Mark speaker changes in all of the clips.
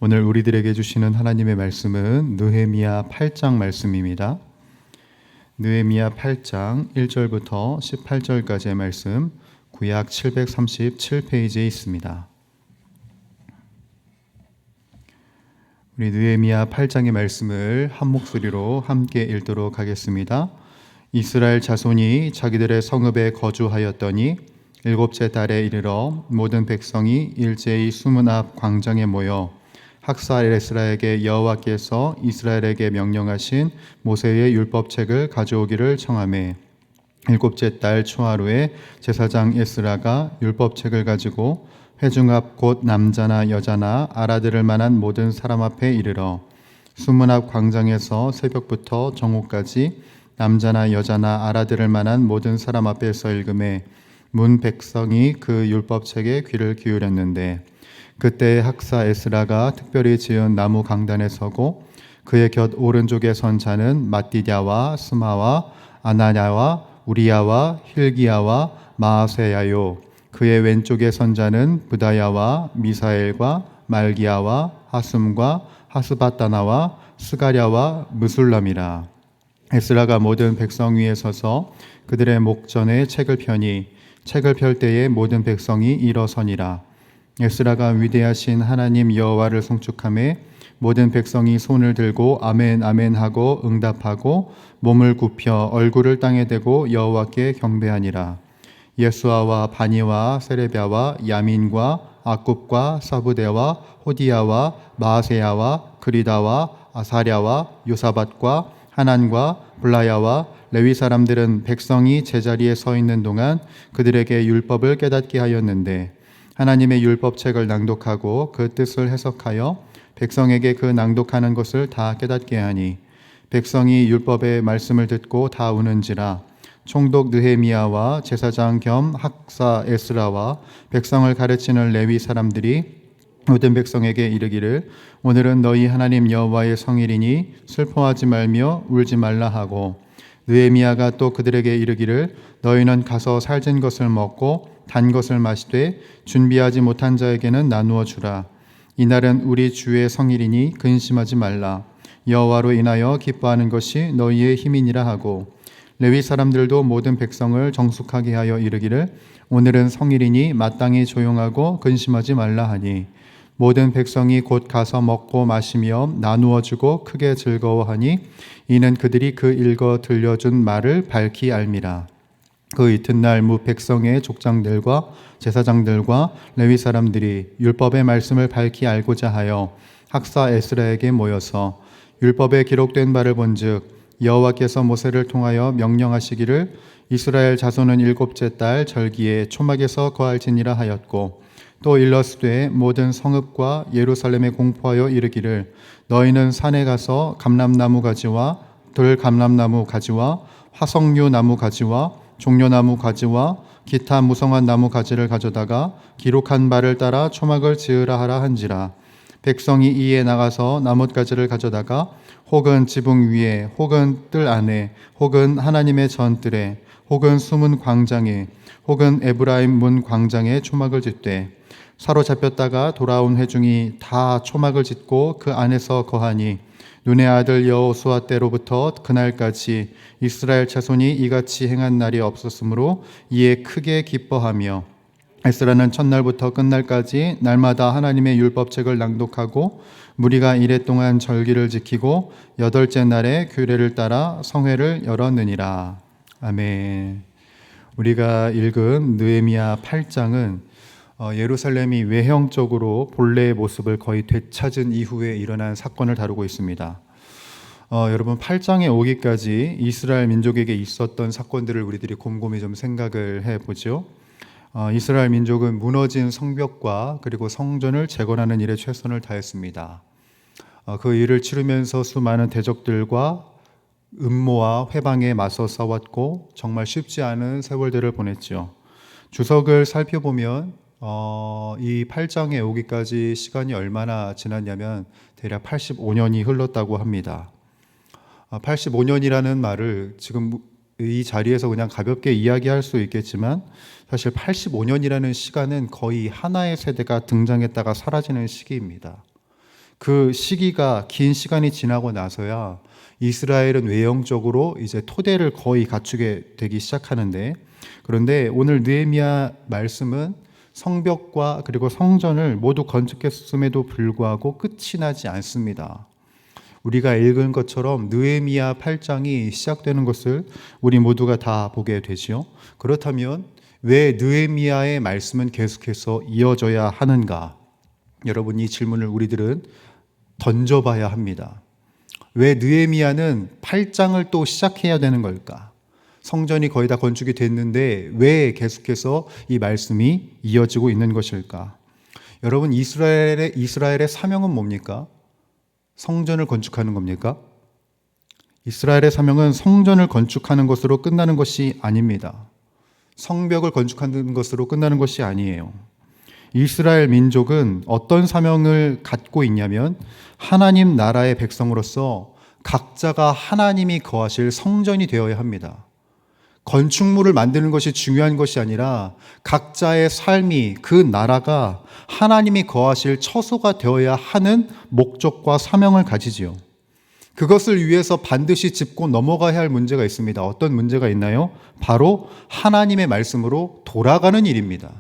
Speaker 1: 오늘 우리들에게 주시는 하나님의 말씀은 느헤미야 8장 말씀입니다. 느헤미야 8장 1절부터 18절까지의 말씀, 구약 737페이지에 있습니다. 우리 느헤미야 8장의 말씀을 한 목소리로 함께 읽도록 하겠습니다. 이스라엘 자손이 자기들의 성읍에 거주하였더니 일곱째 달에 이르러 모든 백성이 일제히 수문 앞 광장에 모여 학사 에스라에게 여호와께서 이스라엘에게 명령하신 모세의 율법책을 가져오기를 청하매 일곱째 달 초하루에 제사장 에스라가 율법책을 가지고 회중 앞 곧 남자나 여자나 알아들을 만한 모든 사람 앞에 이르러 수문 앞 광장에서 새벽부터 정오까지 남자나 여자나 알아들을 만한 모든 사람 앞에서 읽음에 문 백성이 그 율법책에 귀를 기울였는데 그때 학사 에스라가 특별히 지은 나무 강단에 서고 그의 곁 오른쪽에 선 자는 마띠랴와 스마와 아나냐와 우리야와 힐기야와 마아세야요. 그의 왼쪽에 선 자는 부다야와 미사엘과 말기야와 하숨과 하스바다나와 스가랴와 무술람이라. 에스라가 모든 백성 위에 서서 그들의 목전에 책을 펴니 책을 펼 때에 모든 백성이 일어서니라. 에스라가 위대하신 하나님 여호와를 송축하매 모든 백성이 손을 들고 아멘 아멘 하고 응답하고 몸을 굽혀 얼굴을 땅에 대고 여호와께 경배하니라. 예수아와 바니와 세레비아와 야민과 아굽과 사부대와 호디야와 마아세야와 그리다와 아사랴와 요사밧과 하난과 블라야와 레위 사람들은 백성이 제자리에 서 있는 동안 그들에게 율법을 깨닫게 하였는데 하나님의 율법책을 낭독하고 그 뜻을 해석하여 백성에게 그 낭독하는 것을 다 깨닫게 하니 백성이 율법의 말씀을 듣고 다 우는지라. 총독 느헤미야와 제사장 겸 학사 에스라와 백성을 가르치는 레위 사람들이 모든 백성에게 이르기를 오늘은 너희 하나님 여호와의 성일이니 슬퍼하지 말며 울지 말라 하고 느헤미야가 또 그들에게 이르기를 너희는 가서 살진 것을 먹고 단 것을 마시되 준비하지 못한 자에게는 나누어 주라. 이날은 우리 주의 성일이니 근심하지 말라. 여호와로 인하여 기뻐하는 것이 너희의 힘이니라 하고 레위 사람들도 모든 백성을 정숙하게 하여 이르기를 오늘은 성일이니 마땅히 조용하고 근심하지 말라 하니 모든 백성이 곧 가서 먹고 마시며 나누어 주고 크게 즐거워하니 이는 그들이 그 읽어 들려준 말을 밝히 알미라. 그 이튿날 무 백성의 족장들과 제사장들과 레위 사람들이 율법의 말씀을 밝히 알고자 하여 학사 에스라에게 모여서 율법에 기록된 바를 본즉 여호와께서 모세를 통하여 명령하시기를 이스라엘 자손은 일곱째 달 절기에 초막에서 거할지니라 하였고 또 일러스되 모든 성읍과 예루살렘에 공포하여 이르기를 너희는 산에 가서 감람나무 가지와 들감람나무 가지와 화석류 나무 가지와 종려나무 가지와 기타 무성한 나무 가지를 가져다가 기록한 바를 따라 초막을 지으라 하라 한지라. 백성이 이에 나가서 나뭇가지를 가져다가 혹은 지붕 위에 혹은 뜰 안에 혹은 하나님의 전뜰에 혹은 수문 광장에 혹은 에브라임 문 광장에 초막을 짓되 사로잡혔다가 돌아온 회중이 다 초막을 짓고 그 안에서 거하니 눈의 아들 여호수아 때로부터 그날까지 이스라엘 자손이 이같이 행한 날이 없었으므로 이에 크게 기뻐하며 에스라는 첫날부터 끝날까지 날마다 하나님의 율법책을 낭독하고 무리가 이레 동안 절기를 지키고 여덟째 날에 규례를 따라 성회를 열었느니라. 아멘. 우리가 읽은 느헤미야 8장은 예루살렘이 외형적으로 본래의 모습을 거의 되찾은 이후에 일어난 사건을 다루고 있습니다. 여러분 8장에 오기까지 이스라엘 민족에게 있었던 사건들을 우리들이 곰곰이 좀 생각을 해보죠. 이스라엘 민족은 무너진 성벽과 그리고 성전을 재건하는 일에 최선을 다했습니다. 그 일을 치르면서 수많은 대적들과 음모와 회방에 맞서 싸웠고 정말 쉽지 않은 세월들을 보냈죠. 주석을 살펴보면 이 8장에 오기까지 시간이 얼마나 지났냐면 대략 85년이 흘렀다고 합니다. 85년이라는 말을 지금 이 자리에서 그냥 가볍게 이야기할 수 있겠지만 사실 85년이라는 시간은 거의 하나의 세대가 등장했다가 사라지는 시기입니다. 그 시기가 긴 시간이 지나고 나서야 이스라엘은 외형적으로 이제 토대를 거의 갖추게 되기 시작하는데, 그런데 오늘 느헤미야 말씀은 성벽과 그리고 성전을 모두 건축했음에도 불구하고 끝이 나지 않습니다. 우리가 읽은 것처럼 느헤미야 8장이 시작되는 것을 우리 모두가 다 보게 되지요. 그렇다면 왜 느헤미야의 말씀은 계속해서 이어져야 하는가? 여러분, 이 질문을 우리들은 던져봐야 합니다. 왜 느헤미야는 8장을 또 시작해야 되는 걸까? 성전이 거의 다 건축이 됐는데 왜 계속해서 이 말씀이 이어지고 있는 것일까? 여러분, 이스라엘의 사명은 뭡니까? 성전을 건축하는 겁니까? 이스라엘의 사명은 성전을 건축하는 것으로 끝나는 것이 아닙니다. 성벽을 건축하는 것으로 끝나는 것이 아니에요. 이스라엘 민족은 어떤 사명을 갖고 있냐면 하나님 나라의 백성으로서 각자가 하나님이 거하실 성전이 되어야 합니다. 건축물을 만드는 것이 중요한 것이 아니라 각자의 삶이, 그 나라가 하나님이 거하실 처소가 되어야 하는 목적과 사명을 가지지요. 그것을 위해서 반드시 짚고 넘어가야 할 문제가 있습니다. 어떤 문제가 있나요? 바로 하나님의 말씀으로 돌아가는 일입니다.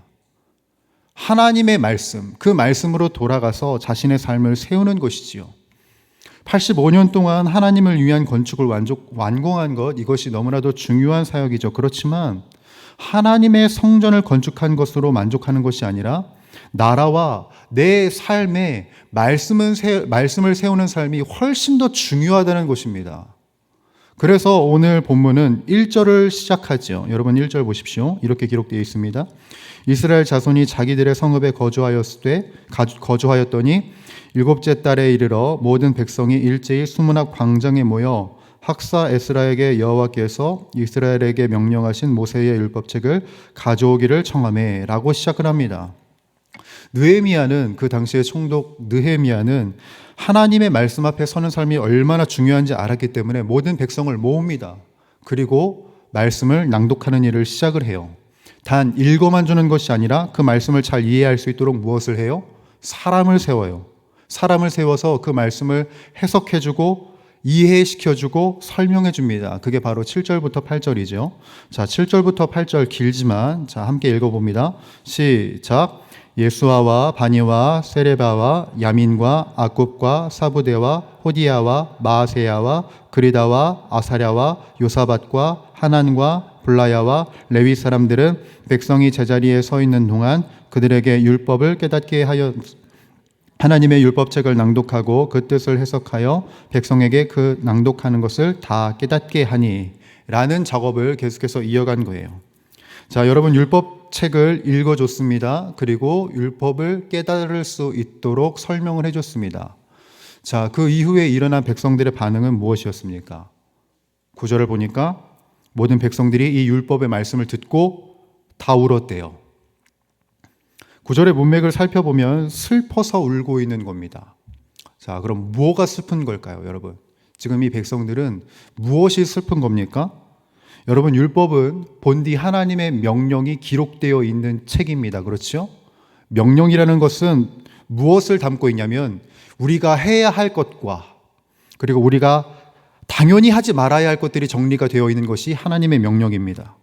Speaker 1: 하나님의 말씀, 그 말씀으로 돌아가서 자신의 삶을 세우는 것이지요. 85년 동안 하나님을 위한 건축을 완공한 것, 이것이 너무나도 중요한 사역이죠. 그렇지만 하나님의 성전을 건축한 것으로 만족하는 것이 아니라 나라와 내 삶에 말씀을 세우는 삶이 훨씬 더 중요하다는 것입니다. 그래서 오늘 본문은 1절을 시작하죠. 여러분 1절 보십시오. 이렇게 기록되어 있습니다. 이스라엘 자손이 자기들의 성읍에 거주하였더니 일곱째 달에 이르러 모든 백성이 일제히 수문학 광장에 모여 학사 에스라에게 여호와께서 이스라엘에게 명령하신 모세의 율법책을 가져오기를 청하매 라고 시작을 합니다. 느헤미야는, 그 당시의 총독 느헤미야는 하나님의 말씀 앞에 서는 삶이 얼마나 중요한지 알았기 때문에 모든 백성을 모읍니다. 그리고 말씀을 낭독하는 일을 시작을 해요. 단 읽어만 주는 것이 아니라 그 말씀을 잘 이해할 수 있도록 무엇을 해요? 사람을 세워요. 사람을 세워서 그 말씀을 해석해주고 이해시켜주고 설명해줍니다. 그게 바로 7절부터 8절이죠. 자, 7절부터 8절 길지만 자, 함께 읽어봅니다. 시작. 예수아와 바니와 세레바와 야민과 아굽과 사부대와 호디야와 마아세야와 그리다와 아사랴와 요사밧과 하난과 블라야와 레위 사람들은 백성이 제자리에 서 있는 동안 그들에게 율법을 깨닫게 하여 하나님의 율법책을 낭독하고 그 뜻을 해석하여 백성에게 그 낭독하는 것을 다 깨닫게 하니 라는 작업을 계속해서 이어간 거예요. 자, 여러분, 율법책을 읽어줬습니다. 그리고 율법을 깨달을 수 있도록 설명을 해줬습니다. 자, 그 이후에 일어난 백성들의 반응은 무엇이었습니까? 9절을 보니까 모든 백성들이 이 율법의 말씀을 듣고 다 울었대요. 9절의 문맥을 살펴보면 슬퍼서 울고 있는 겁니다. 자, 그럼 뭐가 슬픈 걸까요, 여러분? 지금 이 백성들은 무엇이 슬픈 겁니까? 여러분, 율법은 본디 하나님의 명령이 기록되어 있는 책입니다. 그렇죠? 명령이라는 것은 무엇을 담고 있냐면 우리가 해야 할 것과 그리고 우리가 당연히 하지 말아야 할 것들이 정리가 되어 있는 것이 하나님의 명령입니다.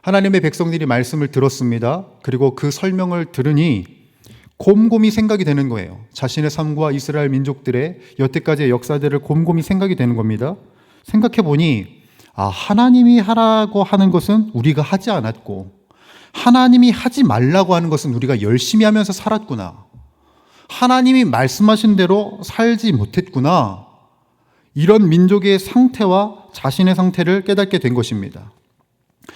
Speaker 1: 하나님의 백성들이 말씀을 들었습니다. 그리고 그 설명을 들으니 곰곰이 생각이 되는 거예요. 자신의 삶과 이스라엘 민족들의 여태까지의 역사들을 곰곰이 생각이 되는 겁니다. 생각해 보니 하나님이 하라고 하는 것은 우리가 하지 않았고 하나님이 하지 말라고 하는 것은 우리가 열심히 하면서 살았구나. 하나님이 말씀하신 대로 살지 못했구나. 이런 민족의 상태와 자신의 상태를 깨닫게 된 것입니다.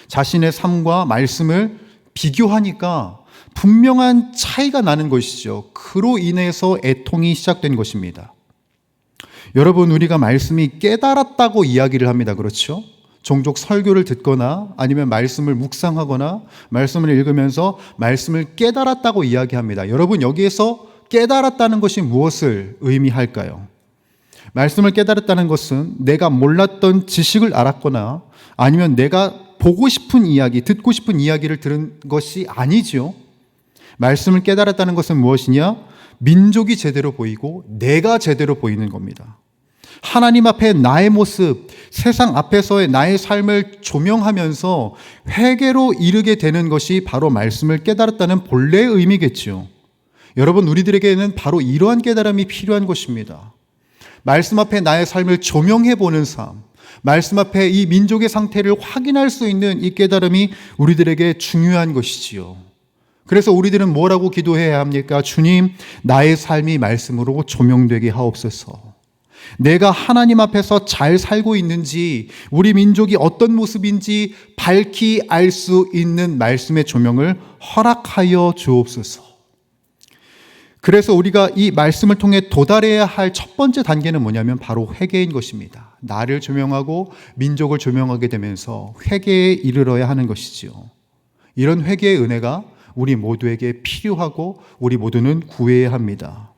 Speaker 1: 자신의 삶과 말씀을 비교하니까 분명한 차이가 나는 것이죠. 그로 인해서 애통이 시작된 것입니다. 여러분, 우리가 말씀이 깨달았다고 이야기를 합니다. 그렇죠? 종종 설교를 듣거나 아니면 말씀을 묵상하거나 말씀을 읽으면서 말씀을 깨달았다고 이야기합니다. 여러분, 여기에서 깨달았다는 것이 무엇을 의미할까요? 말씀을 깨달았다는 것은 내가 몰랐던 지식을 알았거나 아니면 내가 보고 싶은 이야기, 듣고 싶은 이야기를 들은 것이 아니죠. 말씀을 깨달았다는 것은 무엇이냐? 민족이 제대로 보이고 내가 제대로 보이는 겁니다. 하나님 앞에 나의 모습, 세상 앞에서의 나의 삶을 조명하면서 회개로 이르게 되는 것이 바로 말씀을 깨달았다는 본래의 의미겠지요. 여러분, 우리들에게는 바로 이러한 깨달음이 필요한 것입니다. 말씀 앞에 나의 삶을 조명해 보는 삶, 말씀 앞에 이 민족의 상태를 확인할 수 있는 이 깨달음이 우리들에게 중요한 것이지요. 그래서 우리들은 뭐라고 기도해야 합니까? 주님, 나의 삶이 말씀으로 조명되게 하옵소서. 내가 하나님 앞에서 잘 살고 있는지, 우리 민족이 어떤 모습인지 밝히 알 수 있는 말씀의 조명을 허락하여 주옵소서. 그래서 우리가 이 말씀을 통해 도달해야 할 첫 번째 단계는 뭐냐면 바로 회개인 것입니다. 나를 조명하고 민족을 조명하게 되면서 회개에 이르러야 하는 것이지요. 이런 회개의 은혜가 우리 모두에게 필요하고 우리 모두는 구해야 합니다.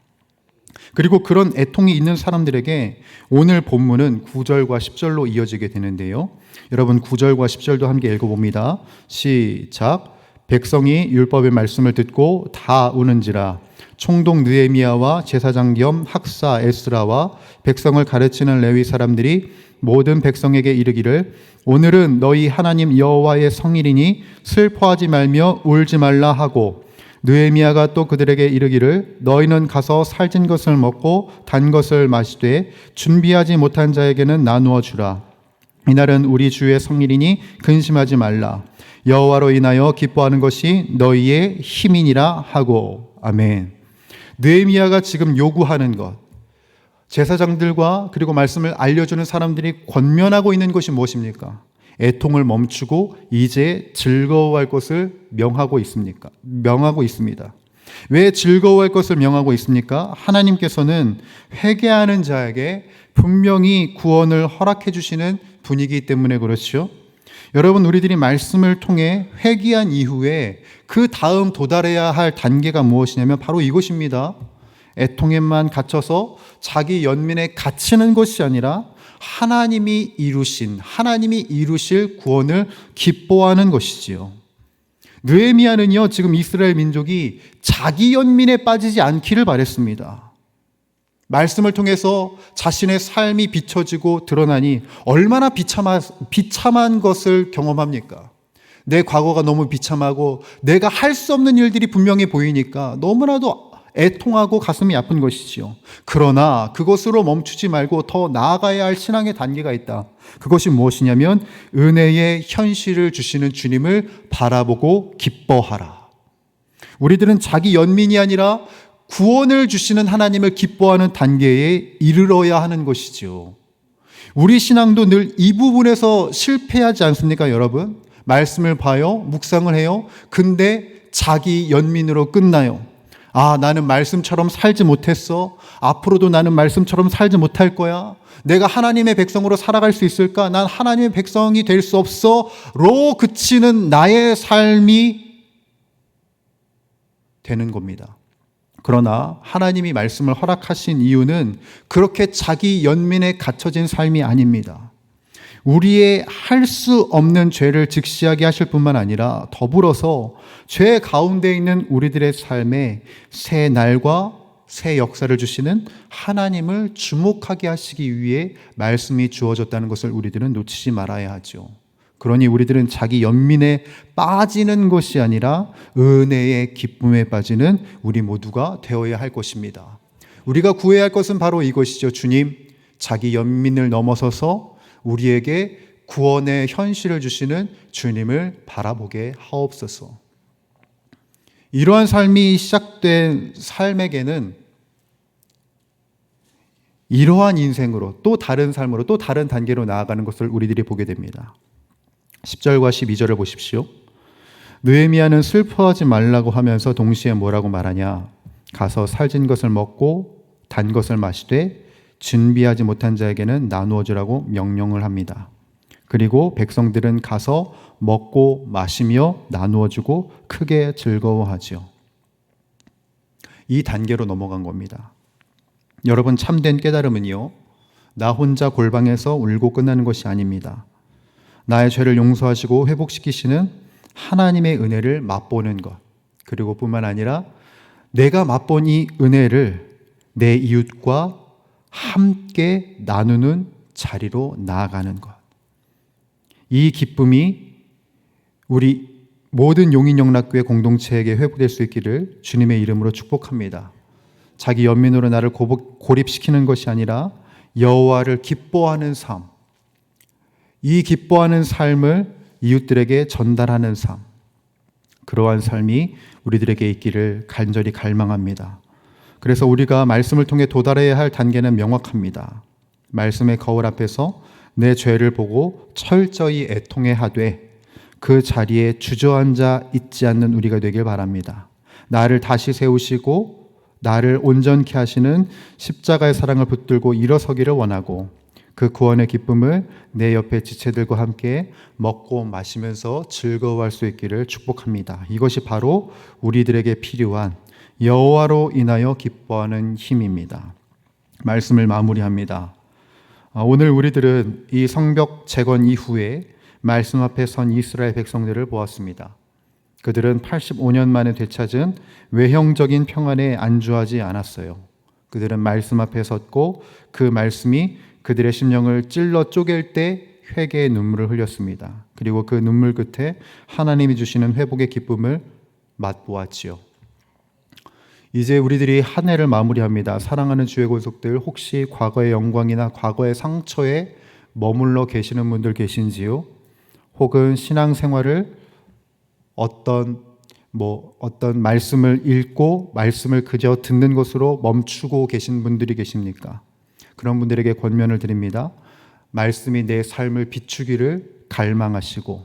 Speaker 1: 그리고 그런 애통이 있는 사람들에게 오늘 본문은 9절과 10절로 이어지게 되는데요. 여러분 9절과 10절도 함께 읽어봅니다. 시작. 백성이 율법의 말씀을 듣고 다 우는지라. 총독 느헤미야와 제사장 겸 학사 에스라와 백성을 가르치는 레위 사람들이 모든 백성에게 이르기를 오늘은 너희 하나님 여호와의 성일이니 슬퍼하지 말며 울지 말라 하고, 느헤미야가 또 그들에게 이르기를 너희는 가서 살찐 것을 먹고 단 것을 마시되 준비하지 못한 자에게는 나누어 주라. 이날은 우리 주의 성일이니 근심하지 말라. 여호와로 인하여 기뻐하는 것이 너희의 힘이니라 하고. 아멘. 느헤미야가 지금 요구하는 것, 제사장들과 그리고 말씀을 알려주는 사람들이 권면하고 있는 것이 무엇입니까? 애통을 멈추고 이제 즐거워할 것을 명하고 있습니다. 왜 즐거워할 것을 명하고 있습니까? 하나님께서는 회개하는 자에게 분명히 구원을 허락해 주시는 분이기 때문에 그렇죠. 여러분, 우리들이 말씀을 통해 회개한 이후에 그 다음 도달해야 할 단계가 무엇이냐면 바로 이것입니다. 애통에만 갇혀서 자기 연민에 갇히는 것이 아니라 하나님이 이루실 구원을 기뻐하는 것이지요. 느헤미야는요, 지금 이스라엘 민족이 자기 연민에 빠지지 않기를 바랬습니다. 말씀을 통해서 자신의 삶이 비춰지고 드러나니 얼마나 비참한 것을 경험합니까? 내 과거가 너무 비참하고 내가 할 수 없는 일들이 분명히 보이니까 너무나도 애통하고 가슴이 아픈 것이지요. 그러나 그것으로 멈추지 말고 더 나아가야 할 신앙의 단계가 있다. 그것이 무엇이냐면 은혜의 현실을 주시는 주님을 바라보고 기뻐하라. 우리들은 자기 연민이 아니라 구원을 주시는 하나님을 기뻐하는 단계에 이르러야 하는 것이죠. 우리 신앙도 늘 이 부분에서 실패하지 않습니까, 여러분? 말씀을 봐요, 묵상을 해요. 근데 자기 연민으로 끝나요. 아, 나는 말씀처럼 살지 못했어. 앞으로도 나는 말씀처럼 살지 못할 거야. 내가 하나님의 백성으로 살아갈 수 있을까? 난 하나님의 백성이 될 수 없어. 로 그치는 나의 삶이 되는 겁니다. 그러나 하나님이 말씀을 허락하신 이유는 그렇게 자기 연민에 갇혀진 삶이 아닙니다. 우리의 할 수 없는 죄를 직시하게 하실 뿐만 아니라 더불어서 죄 가운데 있는 우리들의 삶에 새 날과 새 역사를 주시는 하나님을 주목하게 하시기 위해 말씀이 주어졌다는 것을 우리들은 놓치지 말아야 하죠. 그러니 우리들은 자기 연민에 빠지는 것이 아니라 은혜의 기쁨에 빠지는 우리 모두가 되어야 할 것입니다. 우리가 구해야 할 것은 바로 이것이죠. 주님, 자기 연민을 넘어서서 우리에게 구원의 현실을 주시는 주님을 바라보게 하옵소서. 이러한 삶이 시작된 삶에게는 이러한 인생으로 또 다른 삶으로 또 다른 단계로 나아가는 것을 우리들이 보게 됩니다. 10절과 12절을 보십시오. 느헤미야는 슬퍼하지 말라고 하면서 동시에 뭐라고 말하냐? 가서 살찐 것을 먹고 단 것을 마시되 준비하지 못한 자에게는 나누어 주라고 명령을 합니다. 그리고 백성들은 가서 먹고 마시며 나누어 주고 크게 즐거워하죠. 이 단계로 넘어간 겁니다. 여러분, 참된 깨달음은요, 나 혼자 골방에서 울고 끝나는 것이 아닙니다. 나의 죄를 용서하시고 회복시키시는 하나님의 은혜를 맛보는 것, 그리고 뿐만 아니라 내가 맛본 이 은혜를 내 이웃과 함께 나누는 자리로 나아가는 것. 이 기쁨이 우리 모든 용인영락교회 공동체에게 회복될 수 있기를 주님의 이름으로 축복합니다. 자기 연민으로 나를 고립시키는 것이 아니라 여호와를 기뻐하는 삶, 이 기뻐하는 삶을 이웃들에게 전달하는 삶, 그러한 삶이 우리들에게 있기를 간절히 갈망합니다. 그래서 우리가 말씀을 통해 도달해야 할 단계는 명확합니다. 말씀의 거울 앞에서 내 죄를 보고 철저히 애통해 하되 그 자리에 주저앉아 있지 않는 우리가 되길 바랍니다. 나를 다시 세우시고 나를 온전케 하시는 십자가의 사랑을 붙들고 일어서기를 원하고 그 구원의 기쁨을 내 옆에 지체들과 함께 먹고 마시면서 즐거워할 수 있기를 축복합니다. 이것이 바로 우리들에게 필요한 여호와로 인하여 기뻐하는 힘입니다. 말씀을 마무리합니다. 오늘 우리들은 이 성벽 재건 이후에 말씀 앞에 선 이스라엘 백성들을 보았습니다. 그들은 85년 만에 되찾은 외형적인 평안에 안주하지 않았어요. 그들은 말씀 앞에 섰고 그 말씀이 그들의 심령을 찔러 쪼갤 때 회개의 눈물을 흘렸습니다. 그리고 그 눈물 끝에 하나님이 주시는 회복의 기쁨을 맛보았지요. 이제 우리들이 한 해를 마무리합니다. 사랑하는 주의 권속들, 혹시 과거의 영광이나 과거의 상처에 머물러 계시는 분들 계신지요? 혹은 신앙생활을 어떤 말씀을 읽고 말씀을 그저 듣는 것으로 멈추고 계신 분들이 계십니까? 그런 분들에게 권면을 드립니다. 말씀이 내 삶을 비추기를 갈망하시고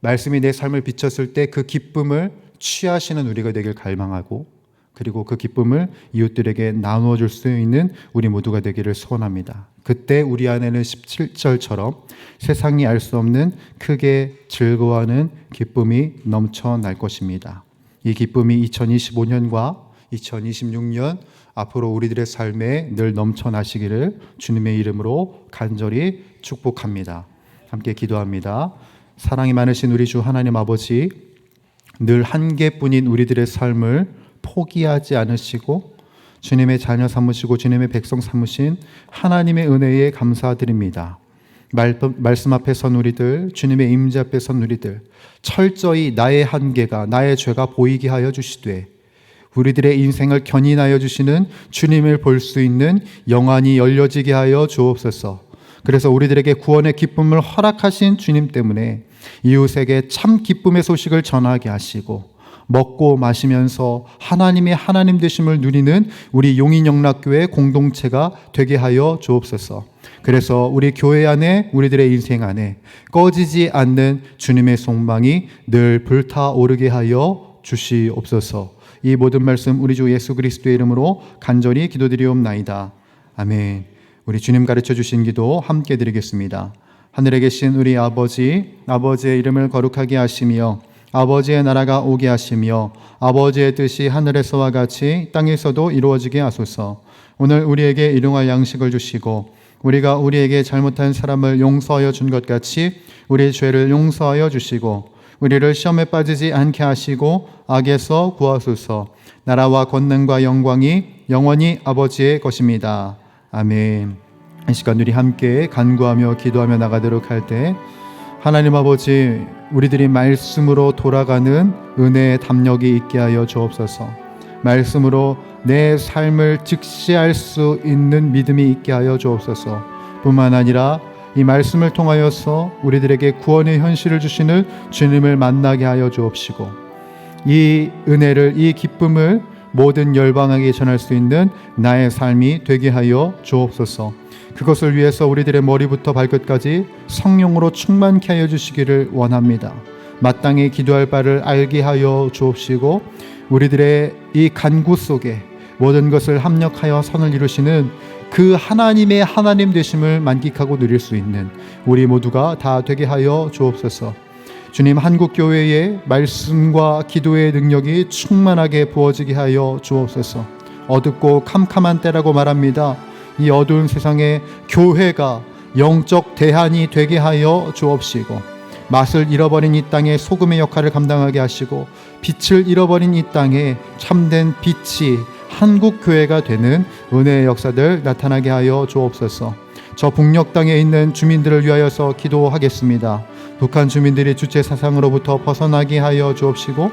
Speaker 1: 말씀이 내 삶을 비췄을 때 그 기쁨을 취하시는 우리가 되길 갈망하고 그리고 그 기쁨을 이웃들에게 나누어 줄 수 있는 우리 모두가 되기를 소원합니다. 그때 우리 안에는 17절처럼 세상이 알 수 없는 크게 즐거워하는 기쁨이 넘쳐날 것입니다. 이 기쁨이 2025년과 2026년 앞으로 우리들의 삶에 늘 넘쳐나시기를 주님의 이름으로 간절히 축복합니다. 함께 기도합니다. 사랑이 많으신 우리 주 하나님 아버지, 늘 한 개뿐인 우리들의 삶을 포기하지 않으시고 주님의 자녀 삼으시고 주님의 백성 삼으신 하나님의 은혜에 감사드립니다. 말씀 앞에 선 우리들, 주님의 임재 앞에 선 우리들, 철저히 나의 한계가, 나의 죄가 보이게 하여 주시되 우리들의 인생을 견인하여 주시는 주님을 볼 수 있는 영안이 열려지게 하여 주옵소서. 그래서 우리들에게 구원의 기쁨을 허락하신 주님 때문에 이웃에게 참 기쁨의 소식을 전하게 하시고 먹고 마시면서 하나님의 하나님 되심을 누리는 우리 용인영락교회 공동체가 되게 하여 주옵소서. 그래서 우리 교회 안에, 우리들의 인생 안에 꺼지지 않는 주님의 소망이 늘 불타오르게 하여 주시옵소서. 이 모든 말씀 우리 주 예수 그리스도의 이름으로 간절히 기도드리옵나이다. 아멘. 우리 주님 가르쳐 주신 기도 함께 드리겠습니다. 하늘에 계신 우리 아버지, 아버지의 이름을 거룩하게 하시며 아버지의 나라가 오게 하시며 아버지의 뜻이 하늘에서와 같이 땅에서도 이루어지게 하소서. 오늘 우리에게 일용할 양식을 주시고 우리가 우리에게 잘못한 사람을 용서하여 준 것 같이 우리의 죄를 용서하여 주시고 우리를 시험에 빠지지 않게 하시고 악에서 구하소서. 나라와 권능과 영광이 영원히 아버지의 것입니다. 아멘. 이 시간 우리 함께 간구하며 기도하며 나가도록 할 때 하나님 아버지, 우리들이 말씀으로 돌아가는 은혜의 담력이 있게 하여 주옵소서. 말씀으로 내 삶을 직시할 수 있는 믿음이 있게 하여 주옵소서. 뿐만 아니라 이 말씀을 통하여서 우리들에게 구원의 현실을 주시는 주님을 만나게 하여 주옵시고 이 은혜를, 이 기쁨을 모든 열방에게 전할 수 있는 나의 삶이 되게 하여 주옵소서. 그것을 위해서 우리들의 머리부터 발끝까지 성령으로 충만케 하여 주시기를 원합니다. 마땅히 기도할 바를 알게 하여 주옵시고 우리들의 이 간구 속에 모든 것을 합력하여 선을 이루시는 그 하나님의 하나님 되심을 만끽하고 누릴 수 있는 우리 모두가 다 되게 하여 주옵소서. 주님, 한국교회의 말씀과 기도의 능력이 충만하게 부어지게 하여 주옵소서. 어둡고 캄캄한 때라고 말합니다. 이 어두운 세상에 교회가 영적 대안이 되게 하여 주옵시고 맛을 잃어버린 이 땅에 소금의 역할을 감당하게 하시고 빛을 잃어버린 이 땅에 참된 빛이 한국 교회가 되는 은혜의 역사들 나타나게 하여 주옵소서. 저 북녘 땅에 있는 주민들을 위하여서 기도하겠습니다. 북한 주민들이 주체 사상으로부터 벗어나게 하여 주옵시고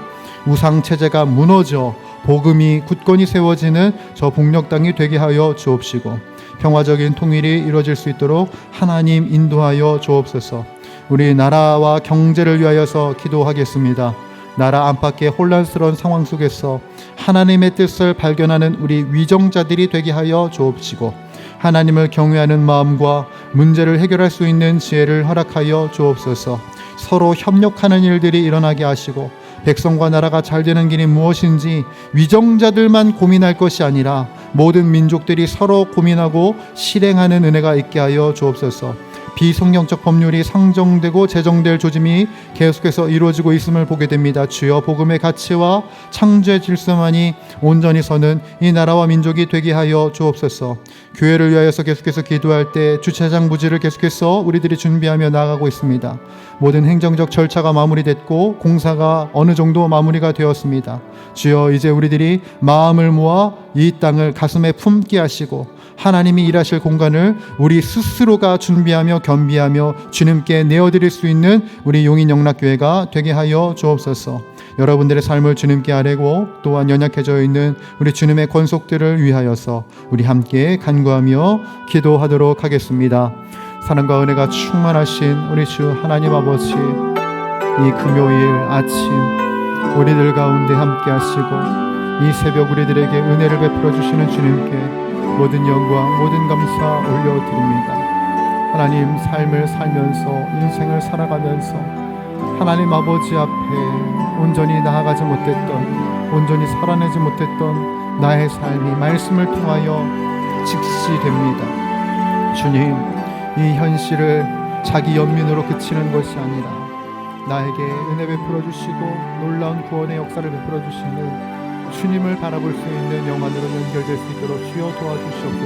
Speaker 1: 우상 체제가 무너져 복음이 굳건히 세워지는 저 북녘 땅이 되게 하여 주옵시고 평화적인 통일이 이루어질 수 있도록 하나님 인도하여 주옵소서. 우리 나라와 경제를 위하여서 기도하겠습니다. 나라 안팎의 혼란스러운 상황 속에서 하나님의 뜻을 발견하는 우리 위정자들이 되게 하여 주옵시고 하나님을 경외하는 마음과 문제를 해결할 수 있는 지혜를 허락하여 주옵소서. 서로 협력하는 일들이 일어나게 하시고 백성과 나라가 잘 되는 길이 무엇인지 위정자들만 고민할 것이 아니라 모든 민족들이 서로 고민하고 실행하는 은혜가 있게 하여 주옵소서. 비성경적 법률이 상정되고 제정될 조짐이 계속해서 이루어지고 있음을 보게 됩니다. 주여 복음의 가치와 창조의 질서만이 온전히 서는 이 나라와 민족이 되게 하여 주옵소서. 교회를 위하여서 계속해서 기도할 때 주차장 부지를 계속해서 우리들이 준비하며 나아가고 있습니다. 모든 행정적 절차가 마무리됐고 공사가 어느 정도 마무리가 되었습니다. 주여 이제 우리들이 마음을 모아 이 땅을 가슴에 품게 하시고 하나님이 일하실 공간을 우리 스스로가 준비하며 겸비하며 주님께 내어드릴 수 있는 우리 용인영락교회가 되게 하여 주옵소서. 여러분들의 삶을 주님께 아뢰고 또한 연약해져 있는 우리 주님의 권속들을 위하여서 우리 함께 간구하며 기도하도록 하겠습니다. 사랑과 은혜가 충만하신 우리 주 하나님 아버지, 이 금요일 아침 우리들 가운데 함께 하시고 이 새벽 우리들에게 은혜를 베풀어 주시는 주님께 모든 영광, 모든 감사 올려드립니다. 하나님, 삶을 살면서 인생을 살아가면서 하나님 아버지 앞에 온전히 나아가지 못했던, 온전히 살아내지 못했던 나의 삶이 말씀을 통하여 직시됩니다. 주님, 이 현실을 자기 연민으로 그치는 것이 아니라 나에게 은혜 베풀어 주시고 놀라운 구원의 역사를 베풀어 주시는 주님을 바라볼 수 있는 영안으로 연결될 수 있도록 주여 도와주시옵소서.